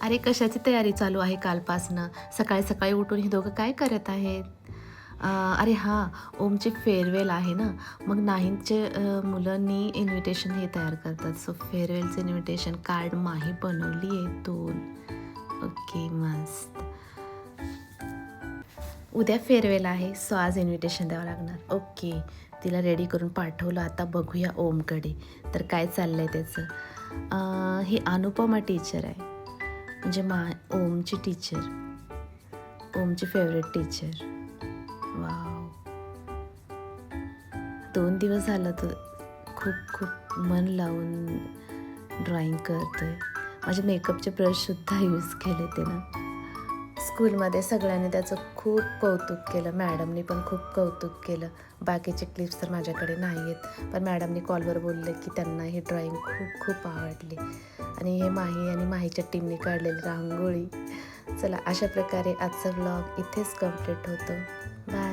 अरे कशाची तयारी चालू आहे कालपासनं? सकाळी सकाळी उठून ही दोघं काय करत आहेत? अरे हां, ओमची फेअरवेल आहे ना, मग 9th मुलांनी इन्व्हिटेशन हे तयार करतात. सो फेअरवेलचं इन्व्हिटेशन कार्ड माही बनवली आहे 2. ओके, मस्त. उद्या फेअरवेल आहे, सो आज इन्व्हिटेशन द्यावं लागणार. ओके, तिला रेडी करून पाठवलं. आता बघूया ओमकडे, तर काय चाललं आहे त्याचं. ही अनुपमा टीचर आहे, म्हणजे ओमची टीचर, ओमची फेवरेट टीचर. वाव, 2 दिवस झालं तर खूप खूप मन लावून ड्रॉइंग करतोय. माझे मेकअपचे ब्रशसुद्धा यूज केले ते ना. स्कूलमध्ये सगळ्यांनी त्याचं खूप कौतुक केलं, मॅडमनी पण खूप कौतुक केलं. बाकीचे क्लिप्स तर माझ्याकडे नाही आहेत, पण मॅडमनी कॉलवर बोलले की त्यांना ही ड्रॉइंग खूप खूप आवडली. आणि हे माही आणि माहीच्या टीमने काढलेली रांगोळी. चला, अशा प्रकारे आजचा व्लॉग इथेच कंप्लीट होतो. बाय.